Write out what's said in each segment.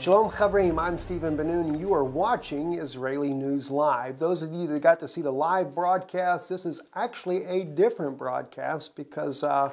Shalom Chavrim, I'm Stephen Ben-Nun, and you are watching Israeli News Live. Those of you that got to see the live broadcast, this is actually a different broadcast because I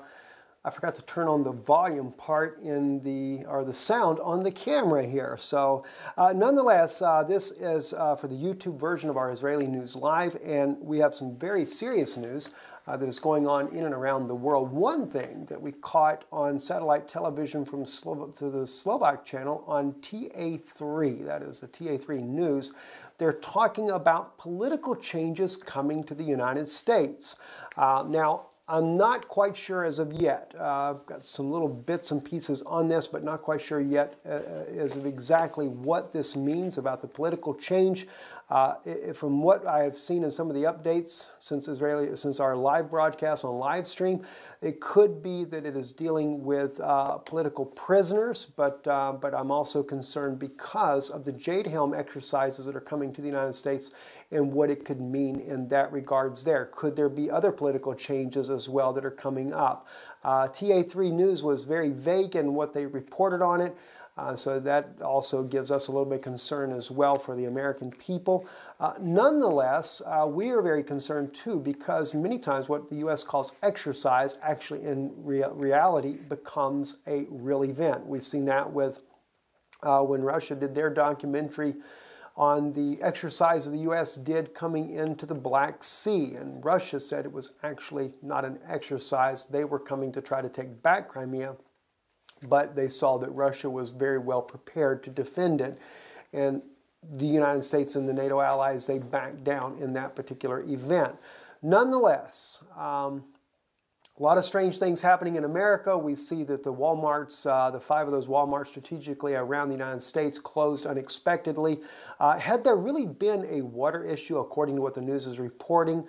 forgot to turn on the volume part or the sound on the camera here. So nonetheless, this is for the YouTube version of our Israeli News Live, and we have some very serious news that is going on in and around the world. One thing that we caught on satellite television from the Slovak channel on TA3, that is the TA3 News, they're talking about political changes coming to the United States. Now, I'm not quite sure as of yet. I've got some little bits and pieces on this, but not quite sure yet as of exactly what this means about the political change. From what I have seen in some of the updates since our live broadcast on live stream, it could be that it is dealing with political prisoners, but I'm also concerned because of the Jade Helm exercises that are coming to the United States and what it could mean in that regards there. Could there be other political changes as well that are coming up? TA3 News was very vague in what they reported on it. So that also gives us a little bit of concern as well for the American people. Nonetheless, we are very concerned too because many times what the U.S. calls exercise actually in reality becomes a real event. We've seen that with when Russia did their documentary on the exercise the U.S. did coming into the Black Sea. And Russia said it was actually not an exercise. They were coming to try to take back Crimea, but they saw that Russia was very well prepared to defend it. And the United States and the NATO allies, they backed down in that particular event. Nonetheless, a lot of strange things happening in America. We see that the Walmarts, the 5 of those Walmarts strategically around the United States closed unexpectedly. Had there really been a water issue, according to what the news is reporting,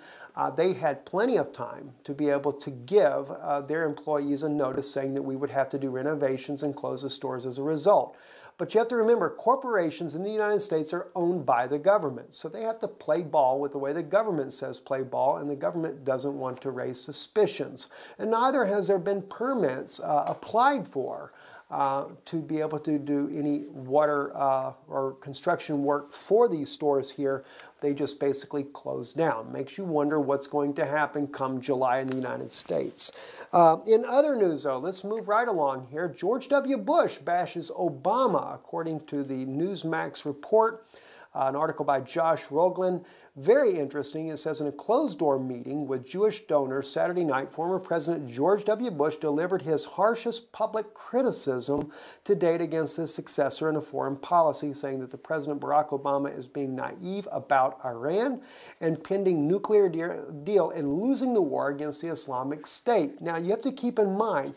they had plenty of time to be able to give their employees a notice saying that we would have to do renovations and close the stores as a result. But you have to remember, corporations in the United States are owned by the government. So they have to play ball with the way the government says play ball, and the government doesn't want to raise suspicions. And neither has there been permits applied for to be able to do any water or construction work for these stores here. They just basically closed down. Makes you wonder what's going to happen come July in the United States. In other news, though, let's move right along here. George W. Bush bashes Obama, according to the Newsmax report. An article by Josh Roglin. Very interesting. It says, in a closed-door meeting with Jewish donors Saturday night, former President George W. Bush delivered his harshest public criticism to date against his successor in a foreign policy, saying that the President Barack Obama is being naive about Iran and pending nuclear deal and losing the war against the Islamic State. Now, you have to keep in mind,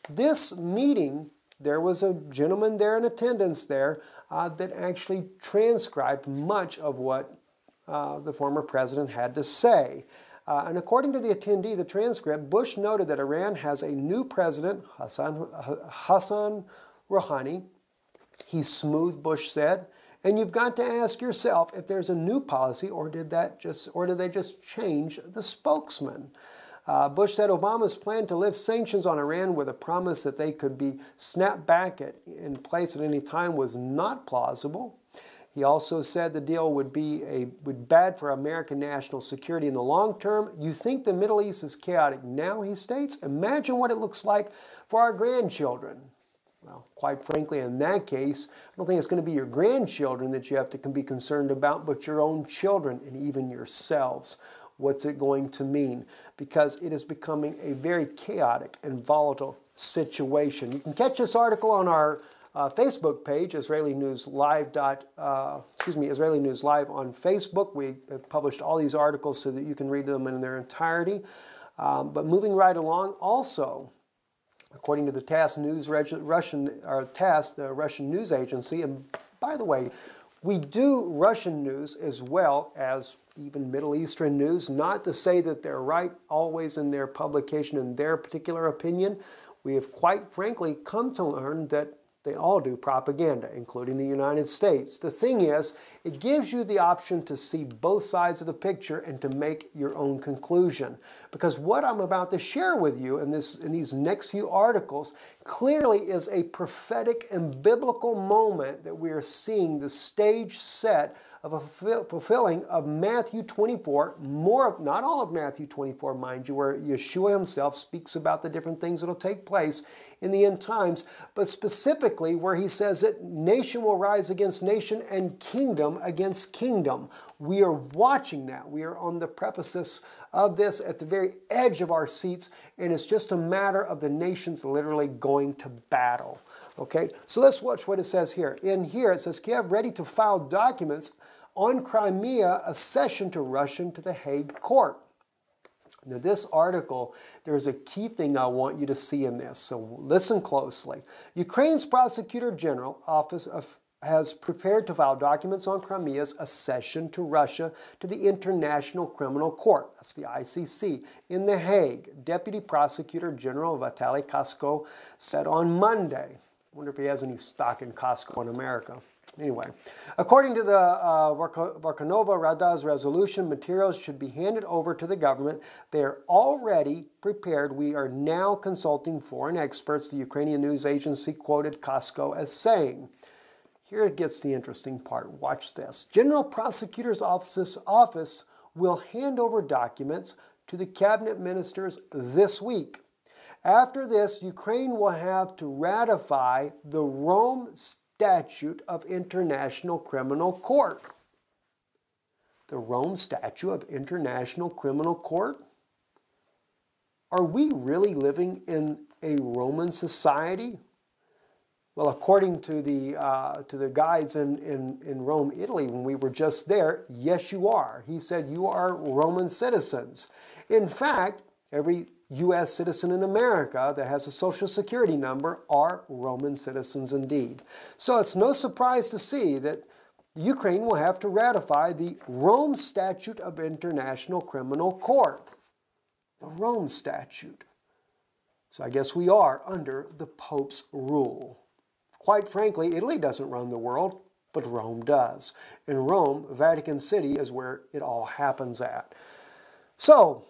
this meeting, there was a gentleman there in attendance there that actually transcribed much of what the former president had to say. And according to the attendee, the transcript, Bush noted that Iran has a new president, Hassan Rouhani. He's smooth, Bush said. And you've got to ask yourself if there's a new policy, or did they just change the spokesman? Bush said Obama's plan to lift sanctions on Iran with a promise that they could be snapped back in place at any time was not plausible. He also said the deal would be bad for American national security in the long term. You think the Middle East is chaotic now, he states? Imagine what it looks like for our grandchildren. Well, quite frankly, in that case, I don't think it's going to be your grandchildren that you have to be concerned about, but your own children and even yourselves. What's it going to mean? Because it is becoming a very chaotic and volatile situation. You can catch this article on our Facebook page, Israeli News Live. Israeli News Live on Facebook. We have published all these articles so that you can read them in their entirety. But moving right along, also, according to the TASS News, the Russian news agency, and by the way, we do Russian news as well as even Middle Eastern news, not to say that they're right always in their publication in their particular opinion. We have quite frankly come to learn that They all do propaganda, including the United States. The thing is, it gives you the option to see both sides of the picture and to make your own conclusion. Because what I'm about to share with you in these next few articles clearly is a prophetic and biblical moment that we are seeing the stage set of a fulfilling of Matthew 24, not all of Matthew 24, mind you, where Yeshua himself speaks about the different things that will take place in the end times, but specifically where he says that nation will rise against nation and kingdom against kingdom. We are watching that. We are on the precipice of this at the very edge of our seats, and it's just a matter of the nations literally going to battle. Okay, so let's watch what it says here. In here it says, Kiev ready to file documents on Crimea accession to Russia to the Hague Court. Now this article, there's a key thing I want you to see in this, so listen closely. Ukraine's Prosecutor General Office has prepared to file documents on Crimea's accession to Russia to the International Criminal Court, that's the ICC, in The Hague. Deputy Prosecutor General Vitaly Klitschko said on Monday. I wonder if he has any stock in Costco in America. Anyway, according to the Verkhovna Rada's resolution, materials should be handed over to the government. They are already prepared. We are now consulting foreign experts, the Ukrainian news agency quoted Costco as saying. Here it gets the interesting part. Watch this. General Prosecutor's Office will hand over documents to the cabinet ministers this week. After this, Ukraine will have to ratify the Rome Statute of International Criminal Court. The Rome Statute of International Criminal Court? Are we really living in a Roman society? Well, according to the guides in Rome, Italy, when we were just there, yes, you are. He said you are Roman citizens. In fact, every U.S. citizen in America that has a Social Security number are Roman citizens indeed. So it's no surprise to see that Ukraine will have to ratify the Rome Statute of International Criminal Court. The Rome Statute. So I guess we are under the Pope's rule. Quite frankly, Italy doesn't run the world, but Rome does. In Rome, Vatican City is where it all happens at. So,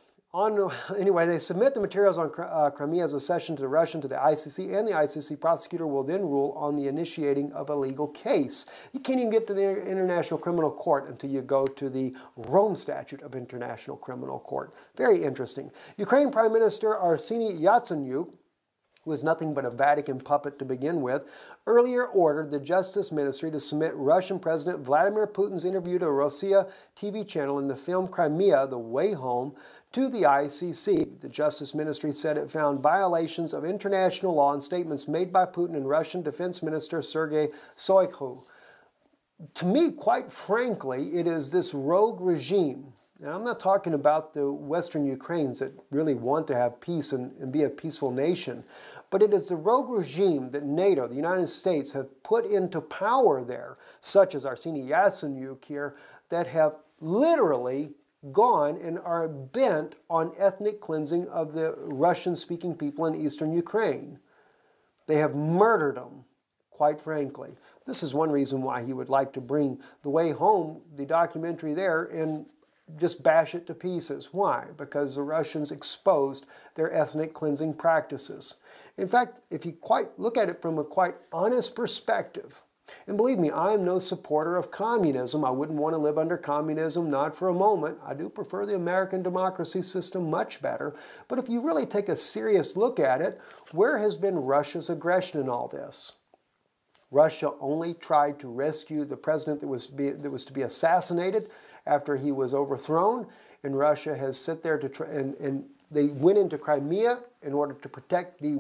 anyway, they submit the materials on Crimea's accession to the Russian to the ICC, and the ICC prosecutor will then rule on the initiating of a legal case. You can't even get to the International Criminal Court until you go to the Rome Statute of International Criminal Court. Very interesting. Ukraine Prime Minister Arseniy Yatsenyuk, who is nothing but a Vatican puppet to begin with, earlier ordered the Justice Ministry to submit Russian President Vladimir Putin's interview to a Rossiya TV channel in the film Crimea, The Way Home, to the ICC. The Justice Ministry said it found violations of international law in statements made by Putin and Russian Defense Minister Sergei Shoigu. To me, quite frankly, it is this rogue regime. And I'm not talking about the Western Ukrainians that really want to have peace and be a peaceful nation, but it is the rogue regime that NATO, the United States, have put into power there, such as Arseniy Yatsenyuk here, that have literally gone and are bent on ethnic cleansing of the Russian-speaking people in eastern Ukraine. They have murdered them, quite frankly. This is one reason why he would like to bring The Way Home, the documentary there, and just bash it to pieces. Why? Because the Russians exposed their ethnic cleansing practices. In fact, if you quite look at it from a quite honest perspective, and believe me, I am no supporter of communism. I wouldn't want to live under communism, not for a moment. I do prefer the American democracy system much better. But if you really take a serious look at it, where has been Russia's aggression in all this? Russia only tried to rescue the president that was to be assassinated after he was overthrown, and Russia has sit there to try, and they went into Crimea in order to protect the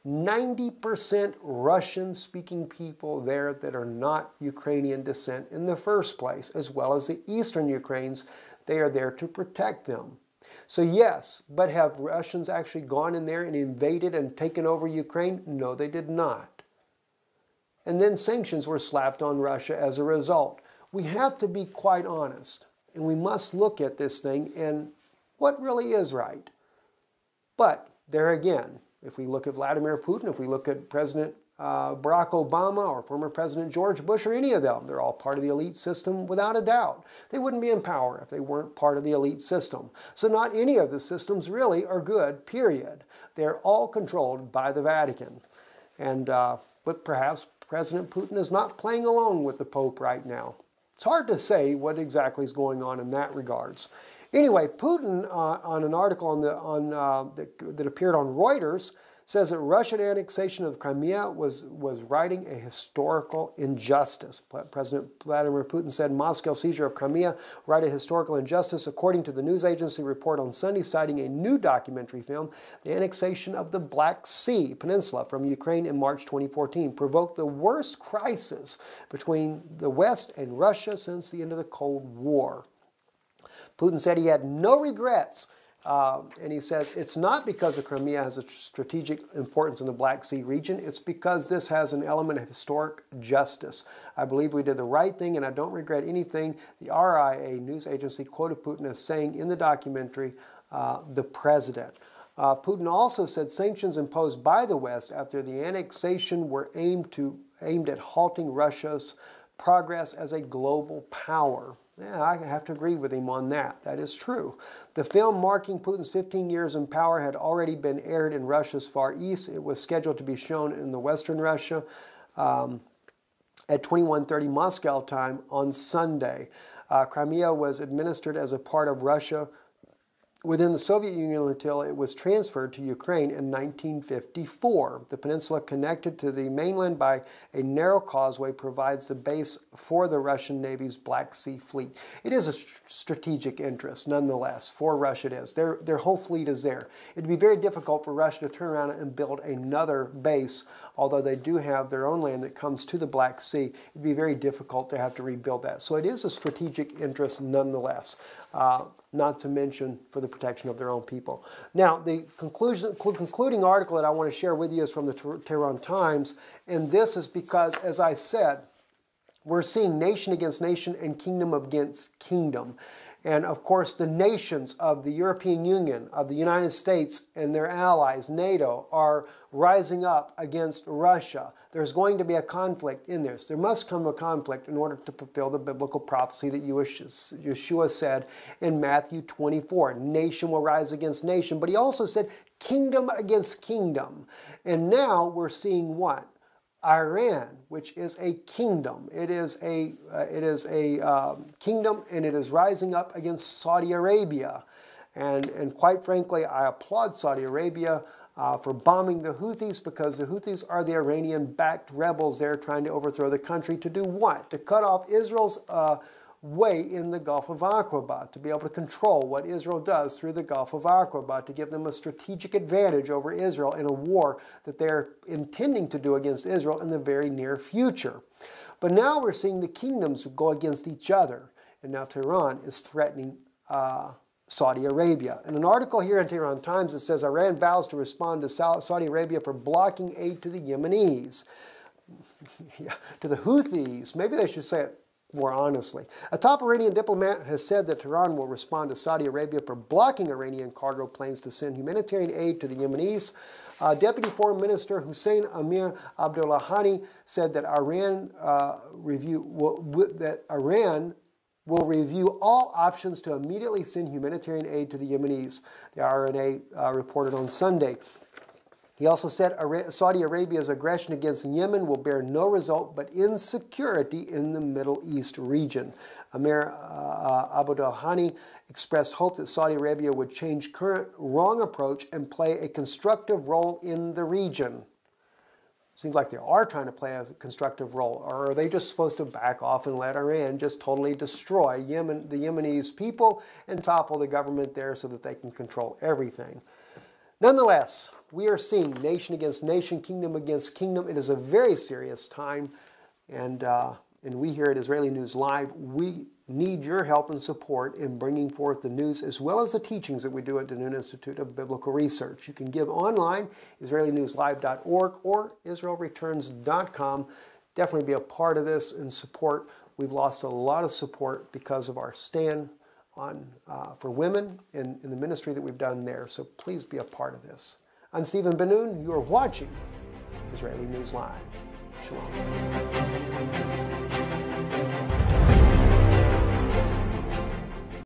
90% Russian-speaking people there that are not Ukrainian descent in the first place, as well as the Eastern Ukrainians. They are there to protect them. So yes, but have Russians actually gone in there and invaded and taken over Ukraine? No, they did not. And then sanctions were slapped on Russia as a result. We have to be quite honest, and we must look at this thing and what really is right. But there again, if we look at Vladimir Putin, if we look at President Barack Obama or former President George Bush or any of them. They're all part of the elite system without a doubt. They wouldn't be in power if they weren't part of the elite system. So not any of the systems really are good, period. They're all controlled by the Vatican. And but perhaps President Putin is not playing along with the Pope right now. It's hard to say what exactly is going on in that regards. Anyway, Putin, on an article that appeared on Reuters, says that Russian annexation of Crimea was righting a historical injustice. President Vladimir Putin said Moscow's seizure of Crimea righted historical injustice, according to the news agency report on Sunday, citing a new documentary film. The annexation of the Black Sea Peninsula from Ukraine in March 2014 provoked the worst crisis between the West and Russia since the end of the Cold War. Putin said he had no regrets. And he says, it's not because of Crimea has a strategic importance in the Black Sea region. It's because this has an element of historic justice. I believe we did the right thing, and I don't regret anything. The RIA news agency quoted Putin as saying in the documentary, the president. Putin also said sanctions imposed by the West after the annexation were aimed at halting Russia's progress as a global power. Yeah, I have to agree with him on that. That is true. The film marking Putin's 15 years in power had already been aired in Russia's Far East. It was scheduled to be shown in the Western Russia at 21:30 Moscow time on Sunday. Crimea was administered as a part of Russia within the Soviet Union until it was transferred to Ukraine in 1954. The peninsula, connected to the mainland by a narrow causeway, provides the base for the Russian Navy's Black Sea Fleet. It is a strategic interest, nonetheless, for Russia it is. Their whole fleet is there. It'd be very difficult for Russia to turn around and build another base, although they do have their own land that comes to the Black Sea. It'd be very difficult to have to rebuild that. So it is a strategic interest, nonetheless. Not to mention for the protection of their own people. Now, the concluding article that I want to share with you is from the Tehran Times, and this is because, as I said, we're seeing nation against nation and kingdom against kingdom. And of course, the nations of the European Union, of the United States and their allies, NATO, are rising up against Russia. There's going to be a conflict in this. There must come a conflict in order to fulfill the biblical prophecy that Yeshua said in Matthew 24. Nation will rise against nation. But he also said kingdom against kingdom. And now we're seeing what? Iran, which is a kingdom. It is a kingdom, and it is rising up against Saudi Arabia. And quite frankly, I applaud Saudi Arabia for bombing the Houthis, because the Houthis are the Iranian-backed rebels there trying to overthrow the country to do what? To cut off Israel's way in the Gulf of Aqaba, to be able to control what Israel does through the Gulf of Aqaba, to give them a strategic advantage over Israel in a war that they're intending to do against Israel in the very near future. But now we're seeing the kingdoms go against each other, and now Tehran is threatening Saudi Arabia. In an article here in Tehran Times, it says Iran vows to respond to Saudi Arabia for blocking aid to the Yemenis. Yeah, to the Houthis. Maybe they should say it more honestly. A top Iranian diplomat has said that Tehran will respond to Saudi Arabia for blocking Iranian cargo planes to send humanitarian aid to the Yemenis. Deputy Foreign Minister Hussein Amir Abdullahani said that Iran will review all options to immediately send humanitarian aid to the Yemenis, the RNA reported on Sunday. He also said Saudi Arabia's aggression against Yemen will bear no result but insecurity in the Middle East region. Amir Abdullahani expressed hope that Saudi Arabia would change current wrong approach and play a constructive role in the region. Seems like they are trying to play a constructive role, or are they just supposed to back off and let Iran just totally destroy the Yemenis people and topple the government there so that they can control everything? Nonetheless, we are seeing nation against nation, kingdom against kingdom. It is a very serious time, and we here at Israeli News Live, we need your help and support in bringing forth the news as well as the teachings that we do at the Noon Institute of Biblical Research. You can give online, IsraeliNewsLive.org or IsraelReturns.com. Definitely be a part of this and support. We've lost a lot of support because of our stand for women in the ministry that we've done there. So please be a part of this. I'm Stephen Ben-Nun. You are watching Israeli News Live. Shalom.